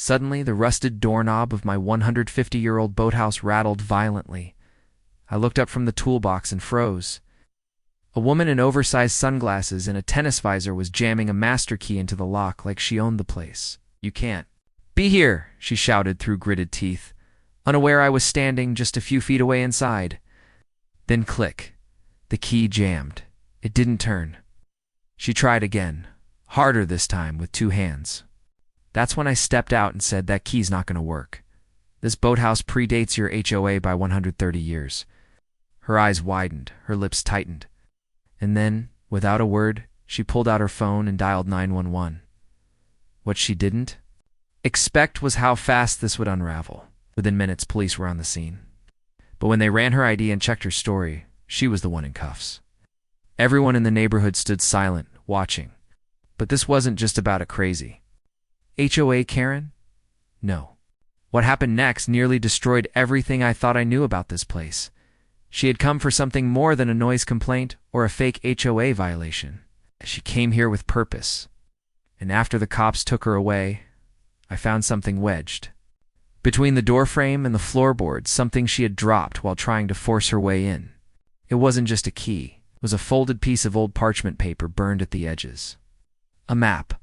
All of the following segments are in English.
Suddenly, the rusted doorknob of my 150-year-old boathouse rattled violently. I looked up from the toolbox and froze. A woman in oversized sunglasses and a tennis visor was jamming a master key into the lock like she owned the place. "You can't be here," she shouted through gritted teeth, unaware I was standing just a few feet away inside. Then click. The key jammed. It didn't turn. She tried again, harder this time with two hands. That's when I stepped out and said, "That key's not going to work. This boathouse predates your HOA by 130 years. Her eyes widened, her lips tightened. And then, without a word, she pulled out her phone and dialed 911. What she didn't expect was how fast this would unravel. Within minutes, police were on the scene. But when they ran her ID and checked her story, she was the one in cuffs. Everyone in the neighborhood stood silent, watching. But this wasn't just about a crazy HOA Karen? No. What happened next nearly destroyed everything I thought I knew about this place. She had come for something more than a noise complaint or a fake HOA violation. She came here with purpose. And after the cops took her away, I found something wedged between the doorframe and the floorboard, something she had dropped while trying to force her way in. It wasn't just a key. It was a folded piece of old parchment paper burned at the edges. A map,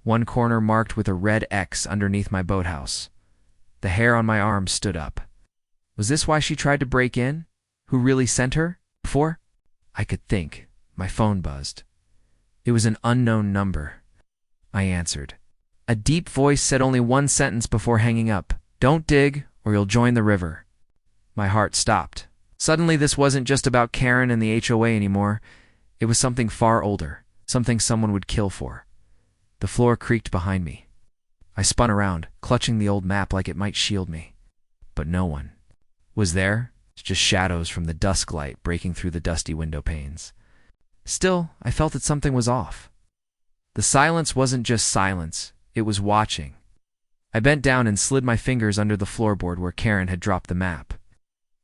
one corner marked with a red X underneath my boathouse. The hair on my arm stood up. Was this why she tried to break in? Who really sent her? Before I could think, my phone buzzed. It was an unknown number. I answered. A deep voice said only one sentence before hanging up. "Don't dig, or you'll join the river." My heart stopped. Suddenly, this wasn't just about Karen and the HOA anymore. It was something far older, something someone would kill for. The floor creaked behind me. I spun around, clutching the old map like it might shield me. But no one was there, just shadows from the dusk light breaking through the dusty window panes. Still, I felt that something was off. The silence wasn't just silence, it was watching. I bent down and slid my fingers under the floorboard where Karen had dropped the map.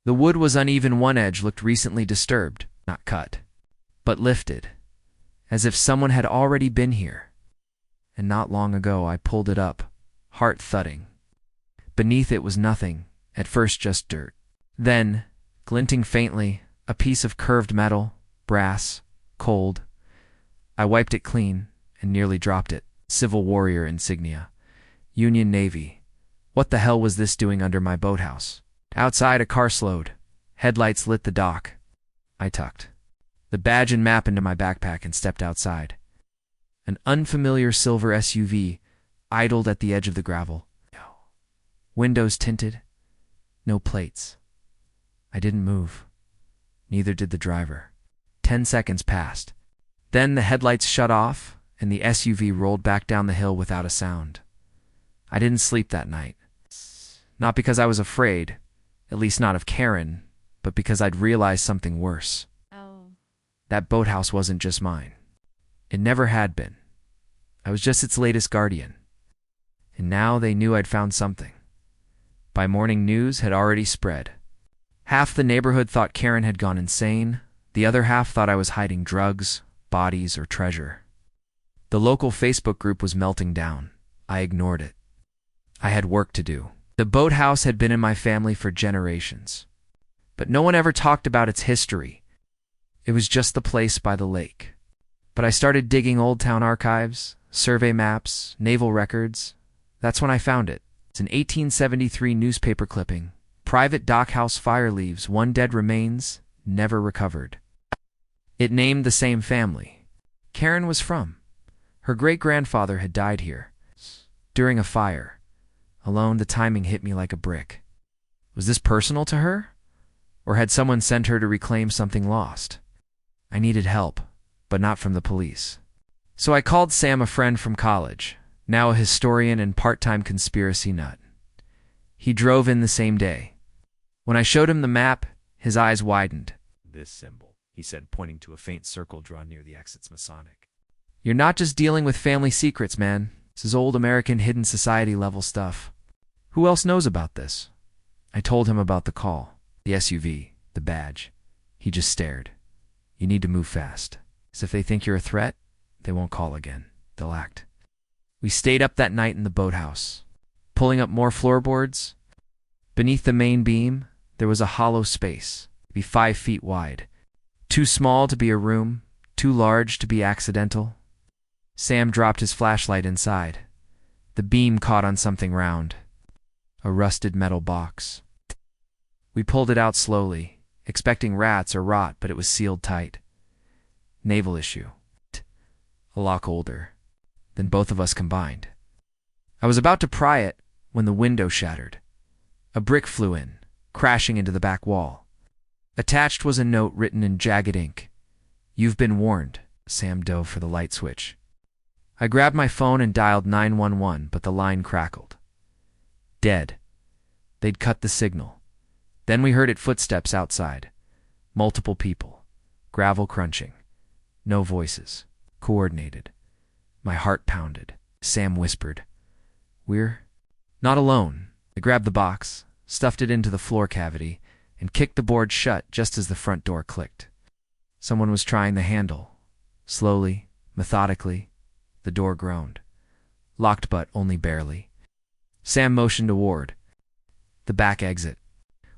The wood was uneven, one edge looked recently disturbed, not cut, but lifted, as if someone had already been here. And not long ago I pulled it up, heart thudding. Beneath it was nothing, at first just dirt. Then, glinting faintly, a piece of curved metal, brass, cold. I wiped it clean and nearly dropped it. Civil Warrior insignia. Union Navy. What the hell was this doing under my boathouse? Outside, a car slowed. Headlights lit the dock. I tucked the badge and map into my backpack and stepped outside. An unfamiliar silver SUV idled at the edge of the gravel. Windows tinted. No plates. I didn't move. Neither did the driver. 10 seconds passed. Then the headlights shut off, and the SUV rolled back down the hill without a sound. I didn't sleep that night. Not because I was afraid, at least not of Karen, but because I'd realized something worse. That boathouse wasn't just mine. It never had been. I was just its latest guardian. And now they knew I'd found something. By morning, news had already spread. Half the neighborhood thought Karen had gone insane. The other half thought I was hiding drugs, bodies, or treasure. The local Facebook group was melting down. I ignored it. I had work to do. The boathouse had been in my family for generations. But no one ever talked about its history. It was just the place by the lake. But I started digging old town archives, survey maps, naval records. That's when I found it. It's an 1873 newspaper clipping. Private dockhouse fire leaves, one dead remains, never recovered. It named the same family Karen was from. Her great-grandfather had died here during a fire. Alone, the timing hit me like a brick. Was this personal to her? Or had someone sent her to reclaim something lost? I needed help, but not from the police. So I called Sam, a friend from college, now a historian and part-time conspiracy nut. He drove in the same day. When I showed him the map, his eyes widened. "This symbol," he said, pointing to a faint circle drawn near the exit's Masonic. "You're not just dealing with family secrets, man. This is old American hidden society level stuff. Who else knows about this?" I told him about the call, the SUV, the badge. He just stared. "You need to move fast. As if they think you're a threat, they won't call again. They'll act." We stayed up that night in the boathouse, Pulling up more floorboards. Beneath the main beam, there was a hollow space, maybe 5 feet wide. Too small to be a room, too large to be accidental. Sam dropped his flashlight inside. The beam caught on something round. A rusted metal box. We pulled it out slowly, expecting rats or rot, but it was sealed tight. Naval issue. A lot older than both of us combined. I was about to pry it when the window shattered. A brick flew in, crashing into the back wall. Attached was a note written in jagged ink. "You've been warned." Sam dove for the light switch. I grabbed my phone and dialed 911, but the line crackled. Dead. They'd cut the signal. Then we heard footsteps outside. Multiple people. Gravel crunching. No voices. Coordinated. My heart pounded. Sam whispered, "We're not alone." I grabbed the box, stuffed it into the floor cavity, and kicked the board shut just as the front door clicked. Someone was trying the handle. Slowly, methodically, the door groaned. Locked, but only barely. Sam motioned toward the back exit.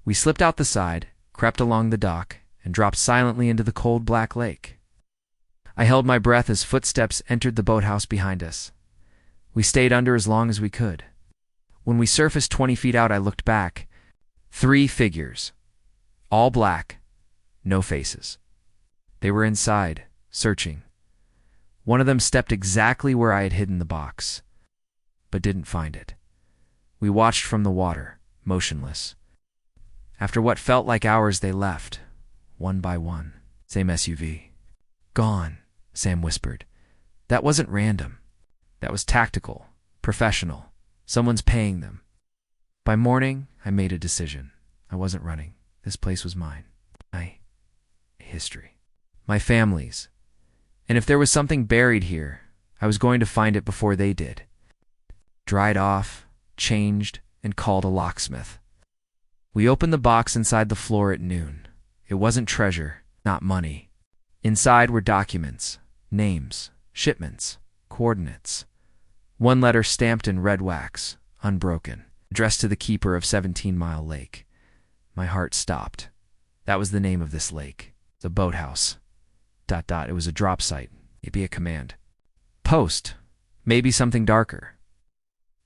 We slipped out the side, crept along the dock, and dropped silently into the cold black lake. I held my breath as footsteps entered the boathouse behind us. We stayed under as long as we could. When we surfaced 20 feet out, I looked back. 3 figures. All black. No faces. They were inside, searching. One of them stepped exactly where I had hidden the box, but didn't find it. We watched from the water, motionless. After what felt like hours, they left, one by one. Same SUV. "Gone," Sam whispered. "That wasn't random. That was tactical, professional. Someone's paying them." By morning, I made a decision. I wasn't running. This place was mine. My history. My family's. And if there was something buried here, I was going to find it before they did. Dried off, changed, and called a locksmith. We opened the box inside the floor at noon. It wasn't treasure, not money. Inside were documents, names, shipments, coordinates. One letter stamped in red wax, unbroken, addressed to the keeper of 17 Mile Lake. My heart stopped. That was the name of this lake. The Boathouse. ... It was a drop site. Maybe a command post. Maybe something darker.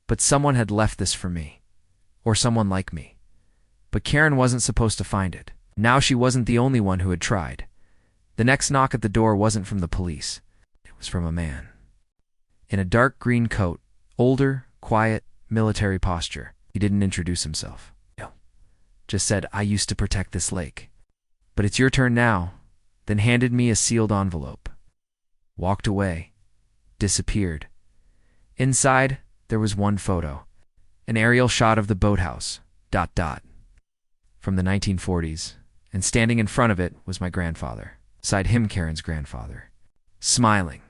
But someone had left this for me. Or someone like me. But Karen wasn't supposed to find it. Now she wasn't the only one who had tried. The next knock at the door wasn't from the police. It was from a man. In a dark green coat, older, quiet, military posture. He didn't introduce himself. No. Just said, "I used to protect this lake. But it's your turn now." Then handed me a sealed envelope. Walked away. Disappeared. Inside, there was one photo. An aerial shot of the boathouse. ... From the 1940s. And standing in front of it was my grandfather. Beside him, Karen's grandfather. Smiling.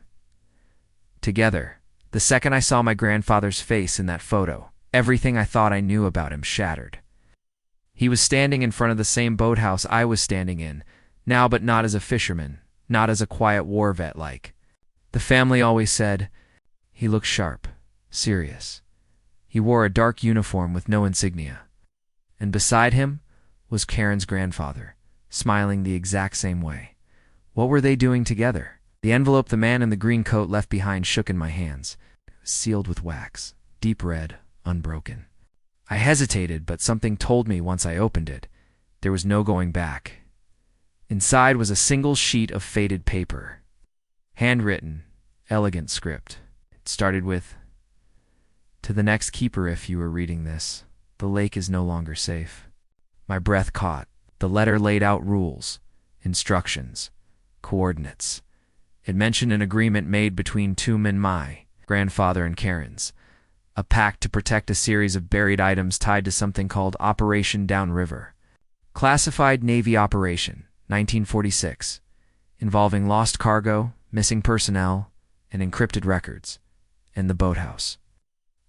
Together. The second I saw my grandfather's face in that photo, everything I thought I knew about him shattered. He was standing in front of the same boathouse I was standing in, now, but not as a fisherman, not as a quiet war vet like. The family always said, he looked sharp, serious. He wore a dark uniform with no insignia. And beside him was Karen's grandfather, smiling the exact same way. What were they doing together? The envelope the man in the green coat left behind shook in my hands. It was sealed with wax, deep red, unbroken. I hesitated, but something told me once I opened it, there was no going back. Inside was a single sheet of faded paper. Handwritten, elegant script. It started with, "To the next keeper, if you were reading this, the lake is no longer safe." My breath caught. The letter laid out rules, instructions, coordinates. It mentioned an agreement made between Toom and my grandfather and Karen's, a pact to protect a series of buried items tied to something called Operation Downriver. Classified Navy operation, 1946, involving lost cargo, missing personnel, and encrypted records, and the boathouse.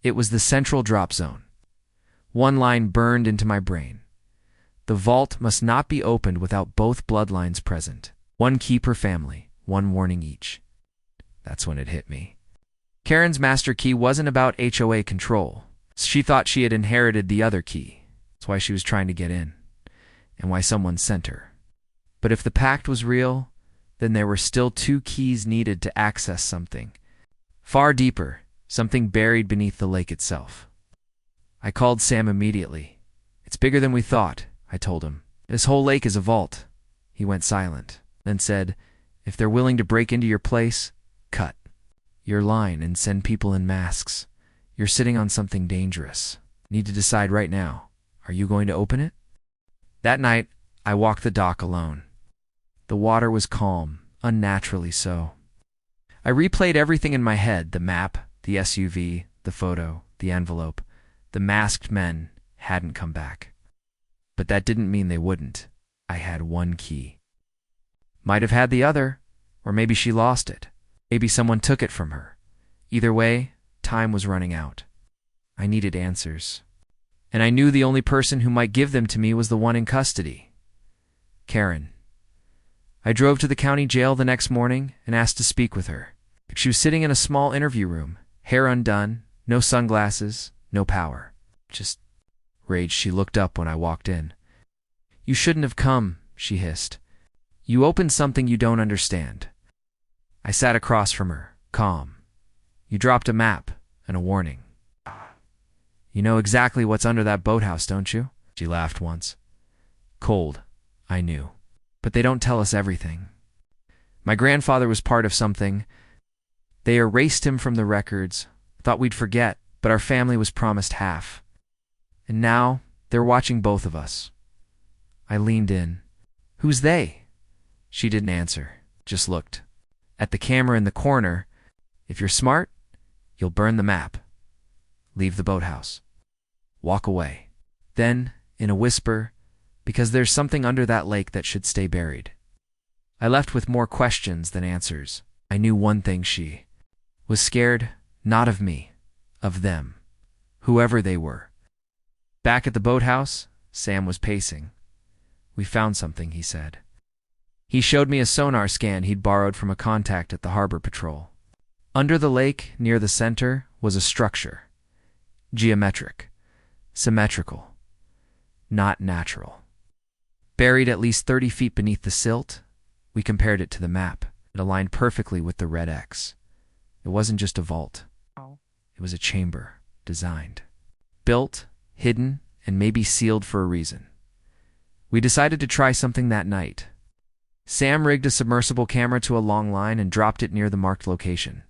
It was the central drop zone. One line burned into my brain. The vault must not be opened without both bloodlines present. One key per family, one warning each. That's when it hit me. Karen's master key wasn't about HOA control. She thought she had inherited the other key. That's why she was trying to get in, and why someone sent her. But if the pact was real, then there were still 2 keys needed to access something. Far deeper, something buried beneath the lake itself. I called Sam immediately. "It's bigger than we thought," I told him. "This whole lake is a vault." He went silent, then said, "If they're willing to break into your place, cut your line and send people in masks. You're sitting on something dangerous. Need to decide right now. Are you going to open it?" That night, I walked the dock alone. The water was calm, unnaturally so. I replayed everything in my head: the map, the SUV, the photo, the envelope. The masked men hadn't come back. But that didn't mean they wouldn't. I had 1 key. Might have had the other, or maybe she lost it. Maybe someone took it from her. Either way, time was running out. I needed answers. And I knew the only person who might give them to me was the one in custody, Karen. I drove to the county jail the next morning and asked to speak with her. She was sitting in a small interview room, hair undone, no sunglasses, no power. Just rage. She looked up when I walked in. "You shouldn't have come," she hissed. "You opened something you don't understand." I sat across from her, calm. "You dropped a map and a warning. You know exactly what's under that boathouse, don't you?" She laughed once. Cold, I knew. But they don't tell us everything. My grandfather was part of something. They erased him from the records. Thought we'd forget, but our family was promised half. And now, they're watching both of us. I leaned in. "Who's they?" She didn't answer, just looked. At the camera in the corner. "If you're smart, you'll burn the map. Leave the boathouse. Walk away." Then, in a whisper, "Because there's something under that lake that should stay buried." I left with more questions than answers. I knew one thing: she was scared, not of me, of them, whoever they were. Back at the boathouse, Sam was pacing. "We found something," he said. He showed me a sonar scan he'd borrowed from a contact at the harbor patrol. Under the lake, near the center, was a structure. Geometric, symmetrical, not natural. Buried at least 30 feet beneath the silt, we compared it to the map. It aligned perfectly with the red X. It wasn't just a vault. It was a chamber, designed, built, hidden, and maybe sealed for a reason. We decided to try something that night. Sam rigged a submersible camera to a long line and dropped it near the marked location.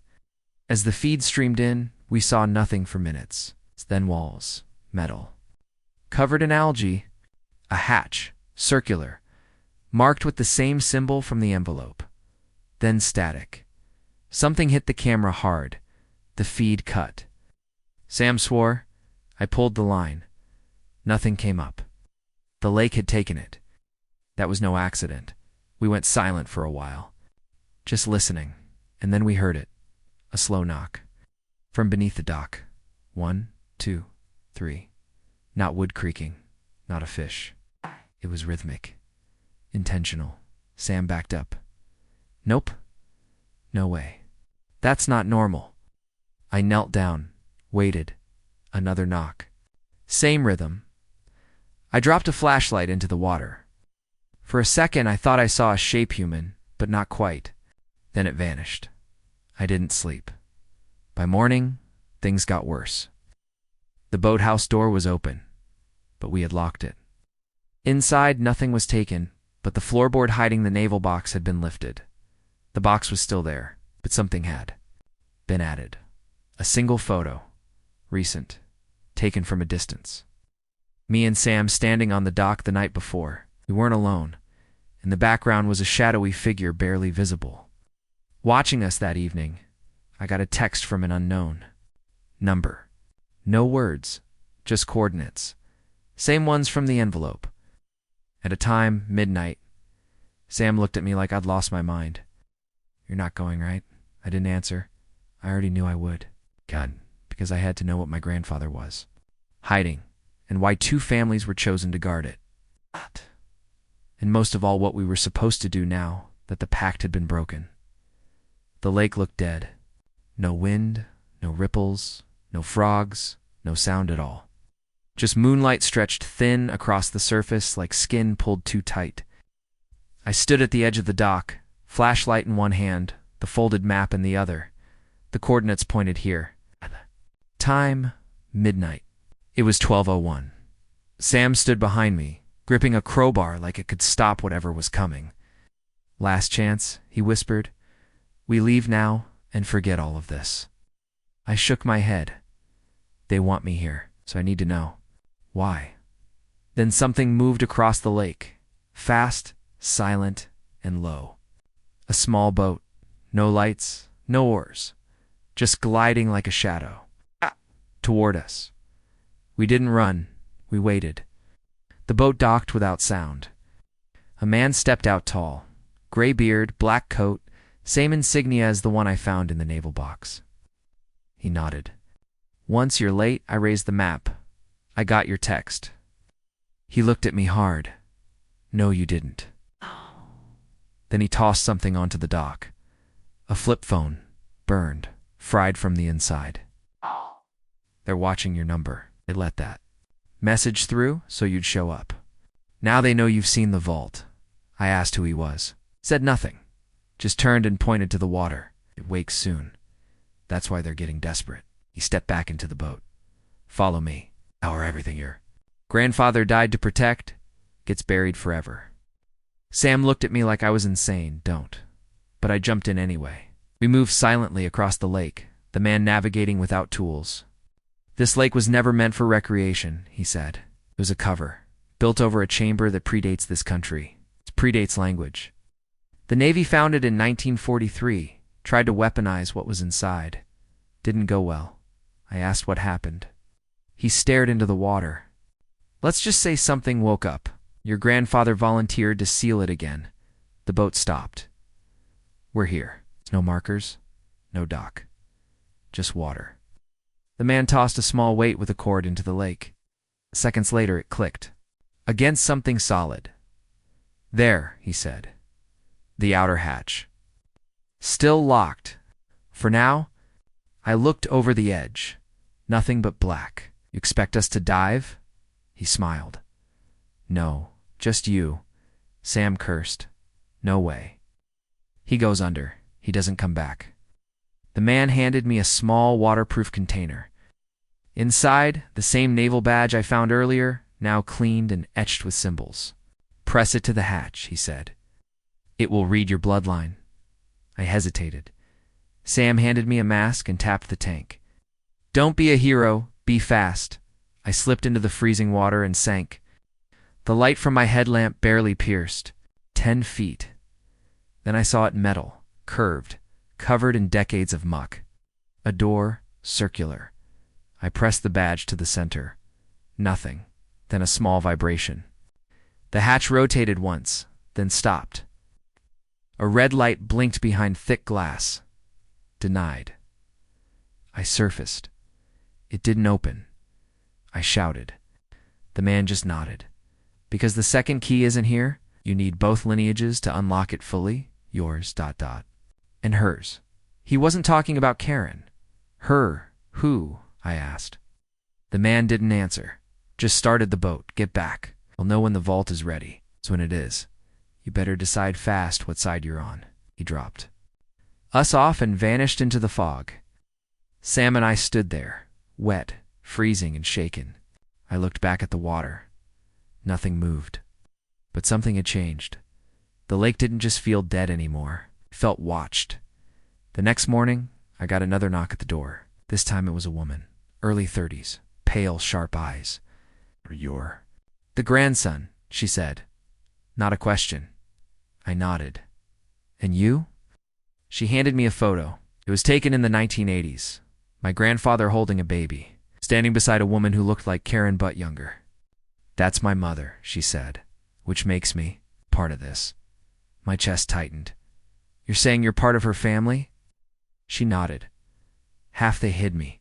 As the feed streamed in, we saw nothing for minutes. Then walls, metal, covered in algae, a hatch, circular, marked with the same symbol from the envelope. Then static. Something hit the camera hard. The feed cut. Sam swore. I pulled the line. Nothing came up. The lake had taken it. That was no accident. We went silent for a while, just listening, and then we heard it. A slow knock. From beneath the dock. 1, 2, 3. Not wood creaking, not a fish. It was rhythmic, intentional. Sam backed up. "Nope. No way. That's not normal." I knelt down, waited. Another knock. Same rhythm. I dropped a flashlight into the water. For a second, I thought I saw a shape human, but not quite. Then it vanished. I didn't sleep. By morning, things got worse. The boathouse door was open, but we had locked it. Inside, nothing was taken, but the floorboard hiding the naval box had been lifted. The box was still there, but something had been added. A single photo, recent, taken from a distance. Me and Sam standing on the dock the night before. We weren't alone. In the background was a shadowy figure barely visible. Watching us that evening, I got a text from an unknown number. No words, just coordinates. Same ones from the envelope. At a time, midnight. Sam looked at me like I'd lost my mind. "You're not going, right?" I didn't answer. I already knew I would. God, because I had to know what my grandfather was hiding, and why 2 families were chosen to guard it. And most of all, what we were supposed to do now that the pact had been broken. The lake looked dead. No wind, no ripples, no frogs, No sound at all. Just moonlight stretched thin across the surface like skin pulled too tight. I stood at the edge of the dock, flashlight in one hand, the folded map in the other. The coordinates pointed here. Time, midnight. It was 12:01. Sam stood behind me, gripping a crowbar like it could stop whatever was coming. Last chance, he whispered. We leave now and forget all of this. I shook my head. They want me here, so I need to know. Why? Then something moved across the lake, fast, silent, and low. A small boat, no lights, no oars, just gliding like a shadow. Toward us. We didn't run, we waited. The boat docked without sound. A man stepped out tall, gray beard, black coat, same insignia as the one I found in the naval box. He nodded. Once you're late, I raised the map. I got your text. He looked at me hard. No, you didn't. Then he tossed something onto the dock. A flip phone, burned, fried from the inside. They're watching your number. They let that message through so you'd show up. Now they know you've seen the vault. I asked who he was. Said nothing. Just turned and pointed to the water. It wakes soon. That's why they're getting desperate. He stepped back into the boat. Follow me. Our everything your grandfather died to protect gets buried forever. Sam looked at me like I was insane. Don't. But I jumped in anyway. We moved silently across the lake, the man navigating without tools. This lake was never meant for recreation, he said. It was a cover, built over a chamber that predates this country. It predates language. The Navy found it in 1943, tried to weaponize what was inside. Didn't go well. I asked what happened. He stared into the water. Let's just say something woke up. Your grandfather volunteered to seal it again. The boat stopped. We're here. No markers, no dock. Just water. The man tossed a small weight with a cord into the lake. Seconds later, it clicked. Against something solid. There, he said. The outer hatch. Still locked. For now, I looked over the edge. Nothing but black. You expect us to dive? He smiled. No, just you. Sam cursed. No way. He goes under. He doesn't come back. The man handed me a small waterproof container. Inside, the same naval badge I found earlier, now cleaned and etched with symbols. Press it to the hatch, he said. It will read your bloodline. I hesitated. Sam handed me a mask and tapped the tank. Don't be a hero, be fast. I slipped into the freezing water and sank. The light from my headlamp barely pierced. 10 feet. Then I saw it metal, curved, covered in decades of muck. A door, circular. I pressed the badge to the center. Nothing. Then a small vibration. The hatch rotated once, then stopped. A red light blinked behind thick glass. Denied. I surfaced. It didn't open. I shouted. The man just nodded. Because the second key isn't here, you need both lineages to unlock it fully. Yours, ... and hers. He wasn't talking about Karen. Her, who? I asked. The man didn't answer. Just started the boat. Get back. I'll know when the vault is ready. So when it is, you better decide fast what side you're on. He dropped us off and vanished into the fog. Sam and I stood there, wet, freezing and shaken. I looked back at the water. Nothing moved. But something had changed. The lake didn't just feel dead anymore. It felt watched. The next morning, I got another knock at the door. This time it was a woman, early 30s, pale, sharp eyes. You're the grandson, she said. Not a question. I nodded. And you? She handed me a photo. It was taken in the 1980s. My grandfather holding a baby, standing beside a woman who looked like Karen but younger. That's my mother, she said, which makes me part of this. My chest tightened. You're saying you're part of her family? She nodded. Half they hid me,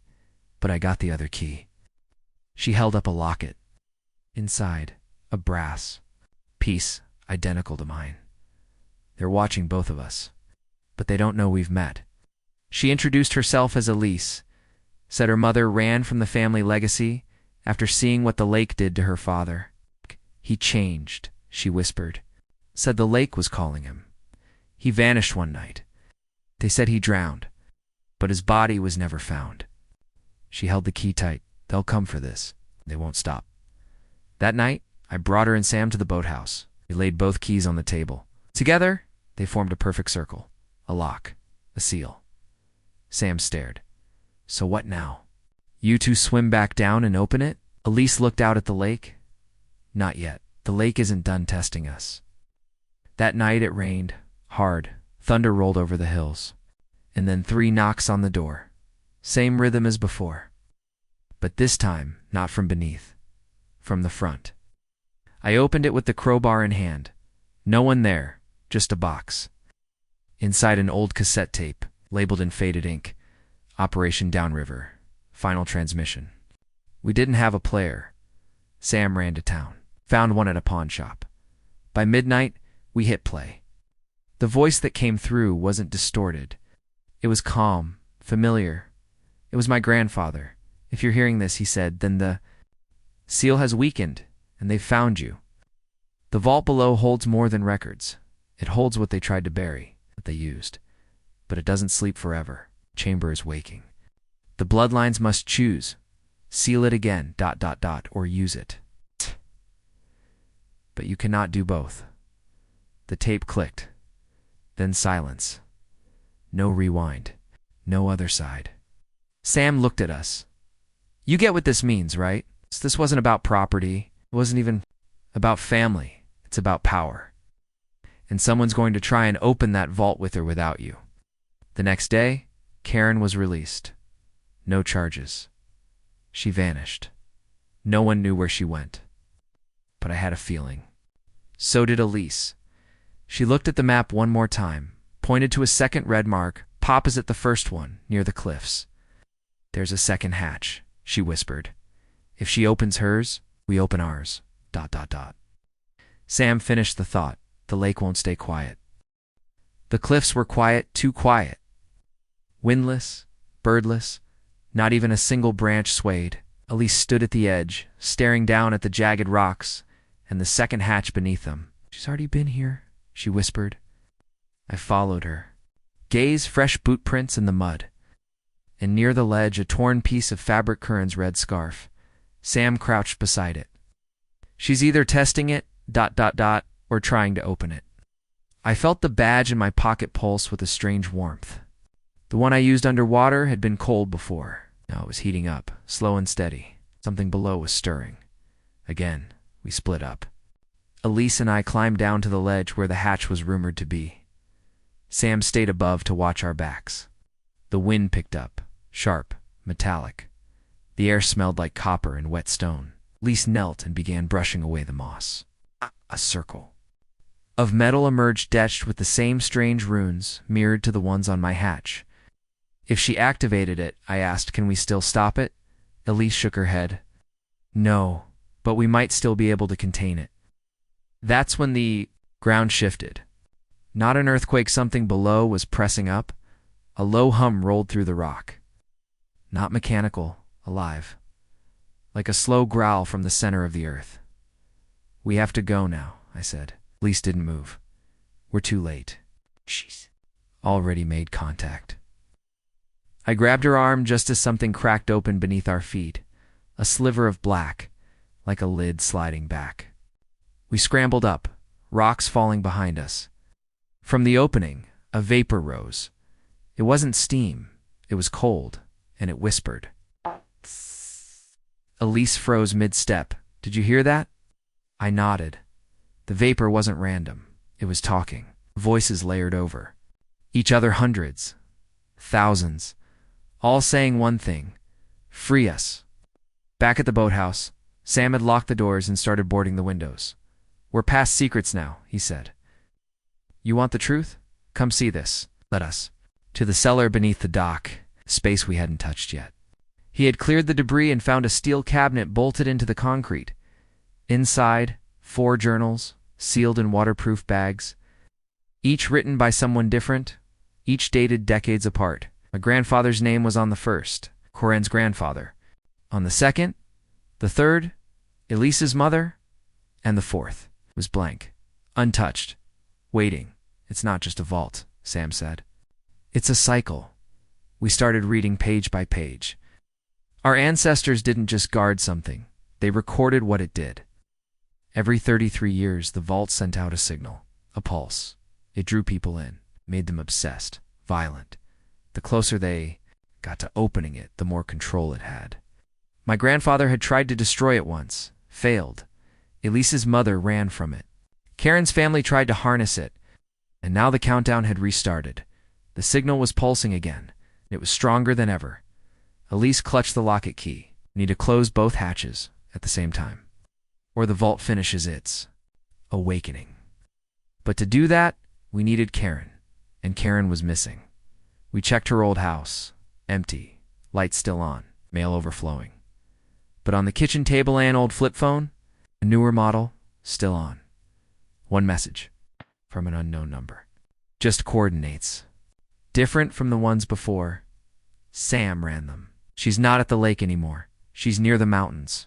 but I got the other key. She held up a locket. Inside, a brass piece identical to mine. They're watching both of us, but they don't know we've met. She introduced herself as Elise. Said her mother ran from the family legacy after seeing what the lake did to her father. He changed, she whispered. Said the lake was calling him. He vanished one night. They said he drowned, but his body was never found. She held the key tight. They'll come for this. They won't stop. That night, I brought her and Sam to the boathouse. We laid both keys on the table. Together, they formed a perfect circle. A lock. A seal. Sam stared. So what now? You two swim back down and open it? Elise looked out at the lake. Not yet. The lake isn't done testing us. That night it rained. Hard. Thunder rolled over the hills. And then 3 knocks on the door. Same rhythm as before. But this time, not from beneath. From the front. I opened it with the crowbar in hand. No one there, just a box. Inside an old cassette tape, labeled in faded ink. Operation Downriver. Final transmission. We didn't have a player. Sam ran to town. Found one at a pawn shop. By midnight, we hit play. The voice that came through wasn't distorted. It was calm, familiar. It was my grandfather. If you're hearing this, he said, then the seal has weakened, and they've found you. The vault below holds more than records. It holds what they tried to bury, what they used. But it doesn't sleep forever. Chamber is waking. The bloodlines must choose. Seal it again, ... or use it. But you cannot do both. The tape clicked. Then silence. No rewind. No other side. Sam looked at us. You get what this means, right? This wasn't about property. It wasn't even about family. It's about power. And someone's going to try and open that vault with or without you. The next day, Karen was released. No charges. She vanished. No one knew where she went. But I had a feeling. So did Elise. She looked at the map one more time, pointed to a second red mark, opposite the first one, near the cliffs. There's a second hatch, she whispered. If she opens hers, we open ours. ... Sam finished the thought. The lake won't stay quiet. The cliffs were quiet, too quiet. Windless, birdless, not even a single branch swayed. Elise stood at the edge, staring down at the jagged rocks and the second hatch beneath them. She's already been here, she whispered. I followed her. Gaze fresh boot prints in the mud. And near the ledge, a torn piece of fabric Curran's red scarf. Sam crouched beside it. She's either testing it, ... or trying to open it. I felt the badge in my pocket pulse with a strange warmth. The one I used underwater had been cold before. Now it was heating up, slow and steady. Something below was stirring. Again, we split up. Elise and I climbed down to the ledge where the hatch was rumored to be. Sam stayed above to watch our backs. The wind picked up, sharp, metallic. The air smelled like copper and wet stone. Elise knelt and began brushing away the moss. A circle of metal emerged, etched with the same strange runes, mirrored to the ones on my hatch. If she activated it, I asked, can we still stop it? Elise shook her head. No, but we might still be able to contain it. That's when the ground shifted. Not an earthquake, something below was pressing up. A low hum rolled through the rock. Not mechanical, alive. Like a slow growl from the center of the earth. We have to go now, I said. Elise didn't move. We're too late. She's already made contact. I grabbed her arm just as something cracked open beneath our feet. A sliver of black, like a lid sliding back. We scrambled up, rocks falling behind us. From the opening, a vapor rose. It wasn't steam. It was cold, and it whispered. Elise froze mid-step. Did you hear that? I nodded. The vapor wasn't random. It was talking. Voices layered over. Each other, hundreds. Thousands. All saying one thing. Free us. Back at the boathouse, Sam had locked the doors and started boarding the windows. We're past secrets now, he said. You want the truth? Come see this. Let us. To the cellar beneath the dock, space we hadn't touched yet. He had cleared the debris and found a steel cabinet bolted into the concrete. Inside, 4 journals, sealed in waterproof bags. Each written by someone different, each dated decades apart. My grandfather's name was on the first. Karen's grandfather. On the second, the third, Elise's mother, and the fourth was blank, untouched, waiting. It's not just a vault, Sam said. It's a cycle. We started reading page by page. Our ancestors didn't just guard something. They recorded what it did. Every 33 years, the vault sent out a signal, a pulse. It drew people in, made them obsessed, violent. The closer they got to opening it, the more control it had. My grandfather had tried to destroy it once, failed. Elise's mother ran from it. Karen's family tried to harness it, and now the countdown had restarted. The signal was pulsing again. It was stronger than ever. Elise clutched the locket key. We need to close both hatches at the same time, or the vault finishes its awakening. But to do that, we needed Karen, and Karen was missing. We checked her old house, empty, lights still on, mail overflowing. But on the kitchen table and old flip phone, a newer model, still on. One message from an unknown number. Just coordinates. Different from the ones before. Sam ran them. She's not at the lake anymore. She's near the mountains.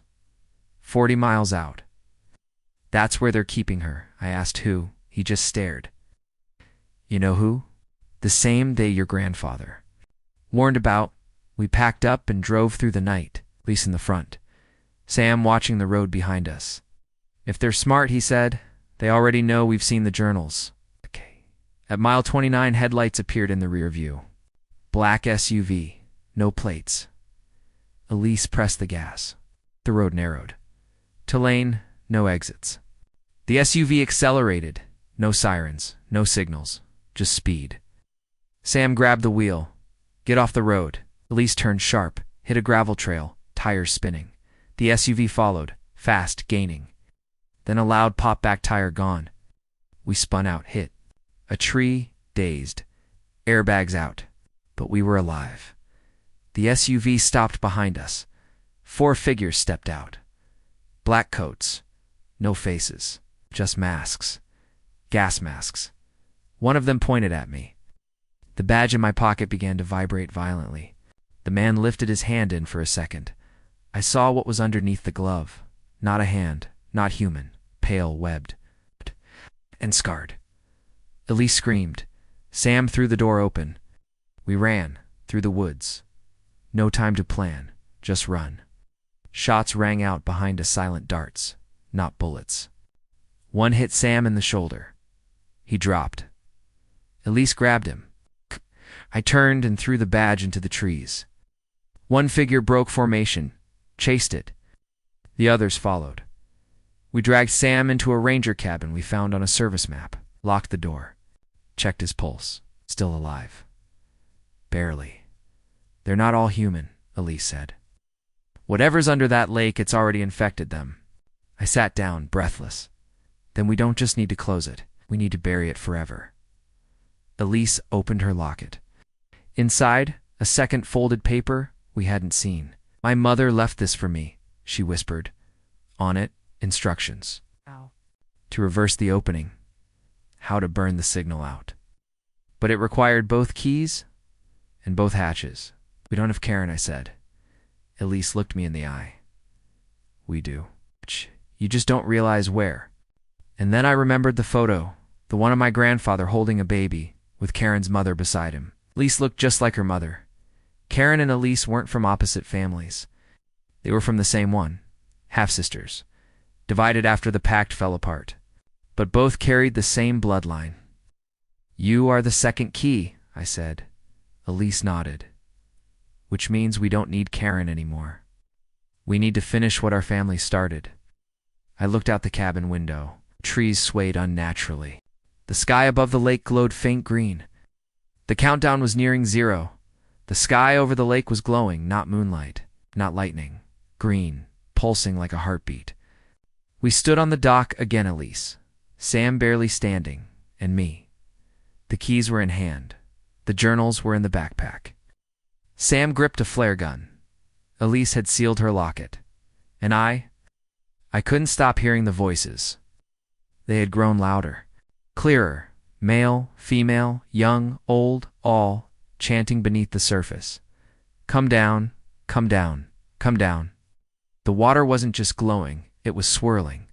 40 miles out. That's where they're keeping her. I asked who. He just stared. You know who? The same day your grandfather. Warned about, we packed up and drove through the night, at least in the front. Sam watching the road behind us. If they're smart, he said, they already know we've seen the journals. Okay. At mile 29, headlights appeared in the rear view. Black SUV, no plates. Elise pressed the gas. The road narrowed. To lane, no exits. The SUV accelerated. No sirens, no signals, just speed. Sam grabbed the wheel. Get off the road. Elise turned sharp, hit a gravel trail, tires spinning. The SUV followed, fast, gaining. Then a loud pop-back tire gone. We spun out, hit a tree, dazed. Airbags out. But we were alive. The SUV stopped behind us. 4 figures stepped out. Black coats. No faces. Just masks. Gas masks. One of them pointed at me. The badge in my pocket began to vibrate violently. The man lifted his hand in for a second. I saw what was underneath the glove. Not a hand. Not human. Pale, webbed. And scarred. Elise screamed. Sam threw the door open. We ran. Through the woods. No time to plan. Just run. Shots rang out behind us, silent darts. Not bullets. One hit Sam in the shoulder. He dropped. Elise grabbed him. I turned and threw the badge into the trees. One figure broke formation, chased it. The others followed. We dragged Sam into a ranger cabin we found on a service map, locked the door, checked his pulse. Still alive. Barely. They're not all human, Elise said. Whatever's under that lake, it's already infected them. I sat down, breathless. Then we don't just need to close it. We need to bury it forever. Elise opened her locket. Inside, a second folded paper we hadn't seen. My mother left this for me, she whispered. On it, instructions. How? To reverse the opening. How to burn the signal out. But it required both keys and both hatches. We don't have Karen, I said. Elise looked me in the eye. We do. You just don't realize where. And then I remembered the photo, the one of my grandfather holding a baby, with Karen's mother beside him. Elise looked just like her mother. Karen and Elise weren't from opposite families. They were from the same one, half-sisters, divided after the pact fell apart. But both carried the same bloodline. You are the second key, I said. Elise nodded. Which means we don't need Karen anymore. We need to finish what our family started. I looked out the cabin window. Trees swayed unnaturally. The sky above the lake glowed faint green. The countdown was nearing 0. The sky over the lake was glowing, not moonlight, not lightning. Green, pulsing like a heartbeat. We stood on the dock again, Elise. Sam barely standing, and me. The keys were in hand. The journals were in the backpack. Sam gripped a flare gun. Elise had sealed her locket. And I couldn't stop hearing the voices. They had grown louder, clearer, male, female, young, old, all, chanting beneath the surface. Come down, Come down, come down. The water wasn't just glowing, it was swirling,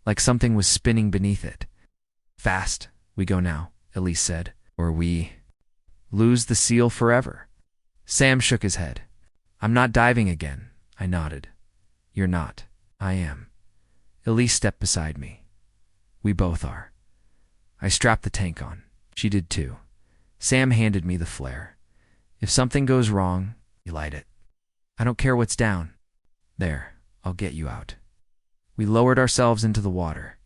like something was spinning beneath it. Fast, we go now, Elise said, or we lose the seal forever. Sam shook his head. I'm not diving again, I nodded. You're not. I am. Elise stepped beside me. We both are. I strapped the tank on. She did too. Sam handed me the flare. If something goes wrong, you light it. I don't care what's down. There, I'll get you out. We lowered ourselves into the water.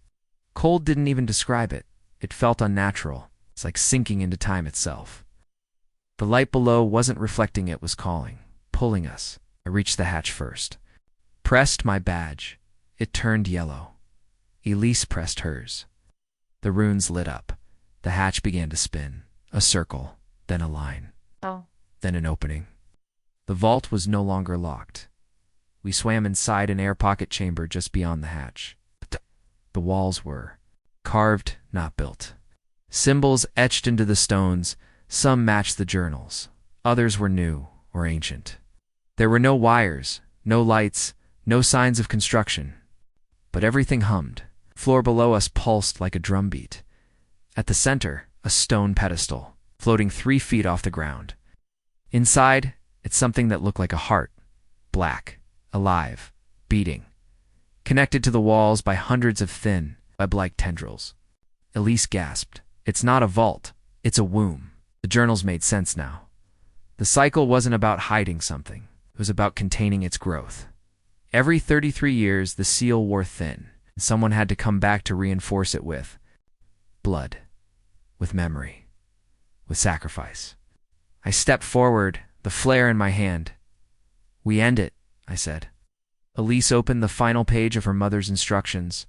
Cold didn't even describe it. It felt unnatural. It's like sinking into time itself. The light below wasn't reflecting, it was calling, pulling us. I reached the hatch first. Pressed my badge. It turned yellow. Elise pressed hers. The runes lit up. The hatch began to spin. A circle, then a line. Oh. Then an opening. The vault was no longer locked. We swam inside an air pocket chamber just beyond the hatch. The walls were carved, not built. Symbols etched into the stones. Some matched the journals. Others were new or ancient. There were no wires, no lights, no signs of construction. But everything hummed. Floor below us pulsed like a drumbeat. At the center, a stone pedestal, floating 3 feet off the ground. Inside, it's something that looked like a heart. Black, alive, beating. Connected to the walls by hundreds of thin, web-like tendrils. Elise gasped. It's not a vault. It's a womb. The journals made sense now. The cycle wasn't about hiding something. It was about containing its growth. Every 33 years, the seal wore thin, and someone had to come back to reinforce it with blood, with memory, with sacrifice. I stepped forward, the flare in my hand. We end it, I said. Elise opened the final page of her mother's instructions.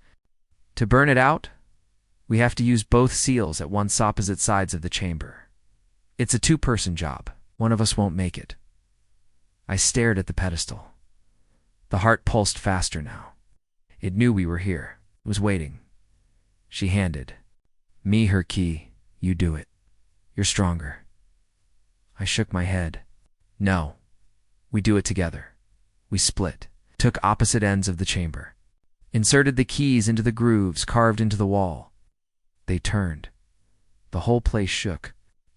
To burn it out, we have to use both seals at once opposite sides of the chamber. It's a 2-person job. One of us won't make it. I stared at the pedestal. The heart pulsed faster now. It knew we were here. It was waiting. She handed me her key. You do it. You're stronger. I shook my head. No. We do it together. We split, took opposite ends of the chamber, inserted the keys into the grooves carved into the wall. They turned. The whole place shook.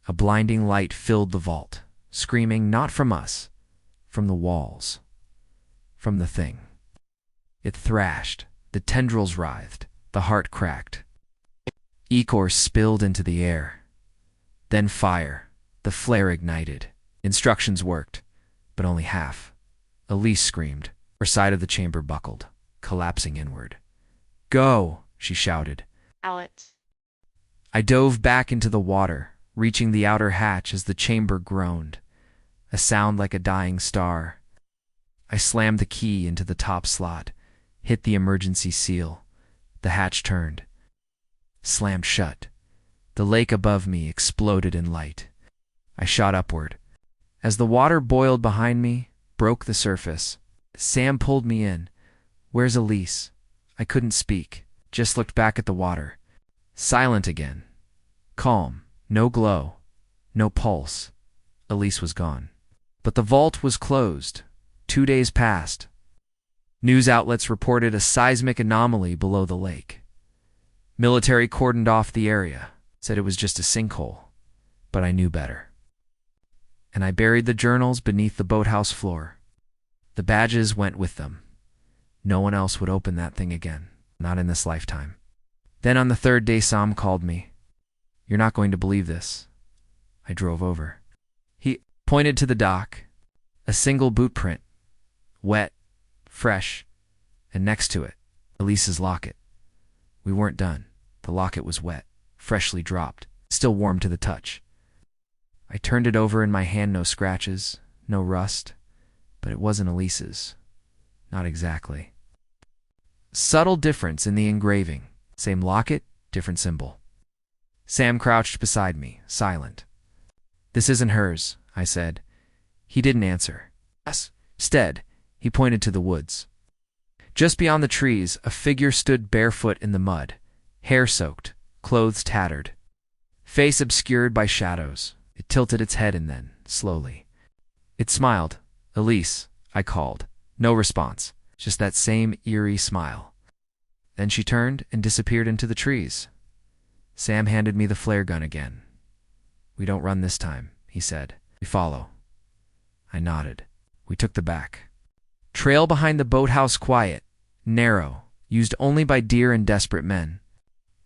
A blinding light filled the vault, screaming not from us, from the walls, from the thing. It thrashed. The tendrils writhed. The heart cracked. Ichor spilled into the air. Then fire. The flare ignited. Instructions worked, but only half. Elise screamed. Her side of the chamber buckled, collapsing inward. Go, she shouted. Alex. I dove back into the water, reaching the outer hatch as the chamber groaned, a sound like a dying star. I slammed the key into the top slot, hit the emergency seal. The hatch turned, slammed shut. The lake above me exploded in light. I shot upward. As the water boiled behind me, broke the surface, Sam pulled me in. Where's Elise? I couldn't speak, just looked back at the water. Silent again. Calm. No glow. No pulse. Elise was gone. But the vault was closed. 2 days passed. News outlets reported a seismic anomaly below the lake. Military cordoned off the area, said it was just a sinkhole. But I knew better. And I buried the journals beneath the boathouse floor. The badges went with them. No one else would open that thing again, not in this lifetime. Then on the 3rd day, Sam called me. You're not going to believe this. I drove over. He pointed to the dock. A single boot print. Wet, fresh, and next to it, Elise's locket. We weren't done. The locket was wet, freshly dropped, still warm to the touch. I turned it over in my hand, no scratches, no rust, but it wasn't Elise's. Not exactly. Subtle difference in the engraving. Same locket, different symbol. Sam crouched beside me, silent. This isn't hers, I said. He didn't answer. Yes. Instead, he pointed to the woods. Just beyond the trees, a figure stood barefoot in the mud, hair soaked, clothes tattered, face obscured by shadows. It tilted its head and then, slowly. It smiled. Elise, I called. No response, just that same eerie smile. Then she turned and disappeared into the trees. Sam handed me the flare gun again. "We don't run this time," he said. "We follow." I nodded. We took the back trail behind the boathouse, quiet, narrow, used only by deer and desperate men.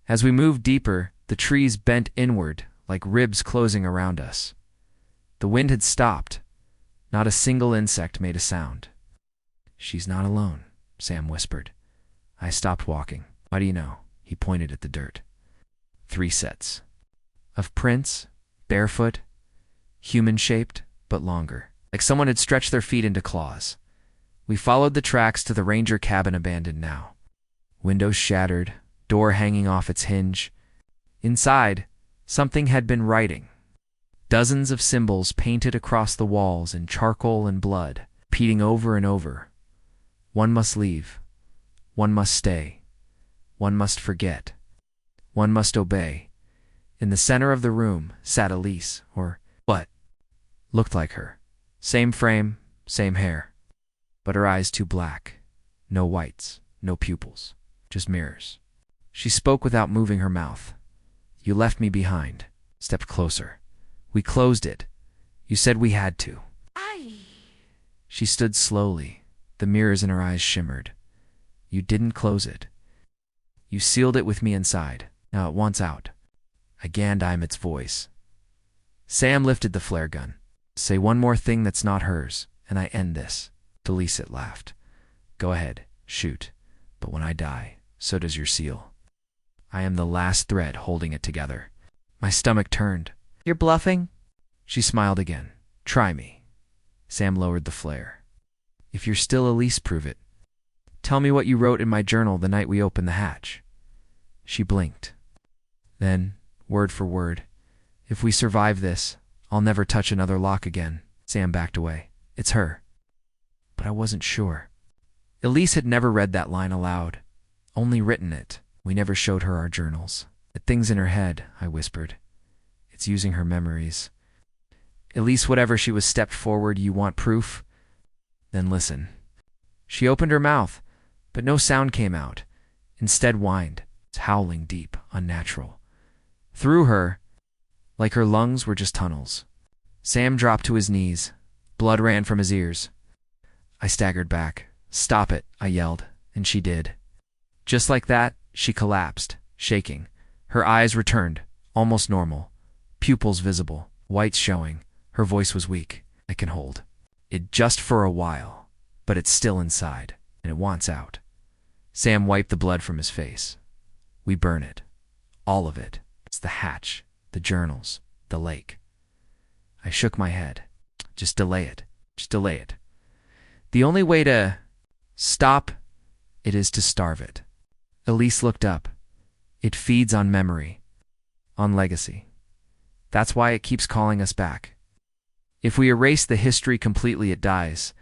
As we moved deeper, the trees bent inward like ribs closing around us. The wind had stopped. Not a single insect made a sound. "She's not alone," Sam whispered. I stopped walking. "How do you know?" He pointed at the dirt. 3 sets of prints, barefoot, human-shaped, but longer, like someone had stretched their feet into claws. We followed the tracks to the ranger cabin, abandoned now. Windows shattered, door hanging off its hinge. Inside, something had been writing. Dozens of symbols painted across the walls in charcoal and blood, repeating over and over. One must leave. One must stay. One must forget. One must obey. In the center of the room sat Elise, or what looked like her. Same frame, same hair, but her eyes too black. No whites, no pupils, just mirrors. She spoke without moving her mouth. "You left me behind." Stepped closer. "We closed it. You said we had to." She stood slowly. The mirrors in her eyes shimmered. "You didn't close it. You sealed it with me inside. Now it wants out." I ganned Imit's voice. Sam lifted the flare gun. "Say one more thing that's not hers, and I end this." Delisette laughed. "Go ahead, shoot. But when I die, so does your seal. I am the last thread holding it together." My stomach turned. "You're bluffing?" She smiled again. "Try me." Sam lowered the flare. "If you're still Elise, prove it. Tell me what you wrote in my journal the night we opened the hatch." She blinked. Then, word for word, "If we survive this, I'll never touch another lock again." Sam backed away. "It's her." But I wasn't sure. Elise had never read that line aloud, only written it. We never showed her our journals. "The thing's in her head," I whispered. "It's using her memories." Elise, whatever she was, stepped forward. "You want proof? Then listen." She opened her mouth, but no sound came out. Instead whined, howling deep, unnatural. Through her, like her lungs were just tunnels. Sam dropped to his knees. Blood ran from his ears. I staggered back. "Stop it," I yelled, and she did. Just like that, she collapsed, shaking. Her eyes returned, almost normal, pupils visible, whites showing. Her voice was weak. "I can hold it just for a while, but it's still inside, and it wants out." Sam wiped the blood from his face. "We burn it. All of it. It's the hatch, the journals, the lake." I shook my head. "Just delay it. Just delay it. The only way to stop it is to starve it." Elise looked up. "It feeds on memory, on legacy. That's why it keeps calling us back. If we erase the history completely, it dies."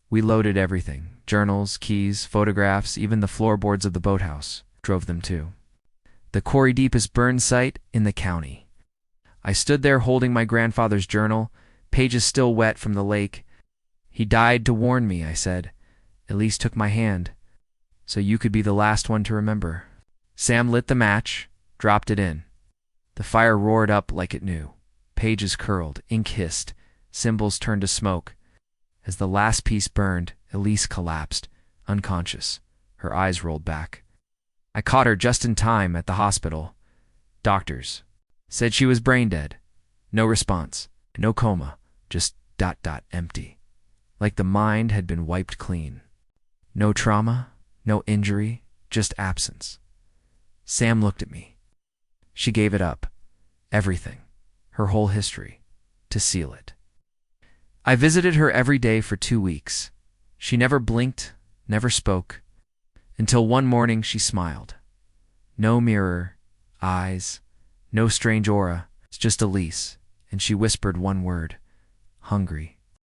We loaded everything. Journals, keys, photographs, even the floorboards of the boathouse. Drove them too. The quarry deepest burn site in the county. I stood there holding my grandfather's journal, pages still wet from the lake. "He died to warn me," I said. Elise took my hand. "So you could be the last one to remember." Sam lit the match, dropped it in. The fire roared up like it knew. Pages curled, ink hissed, symbols turned to smoke. As the last piece burned, Elise collapsed, unconscious. Her eyes rolled back. I caught her just in time at the hospital. Doctors said she was brain dead. No response, no coma, just ... empty. Like the mind had been wiped clean. No trauma, no injury, just absence. Sam looked at me. She gave it up. Everything. Her whole history. To seal it. I visited her every day for 2 weeks. She never blinked, never spoke. Until one morning she smiled. No mirror, eyes, no strange aura. It's just Elise. And she whispered one word. Hungry.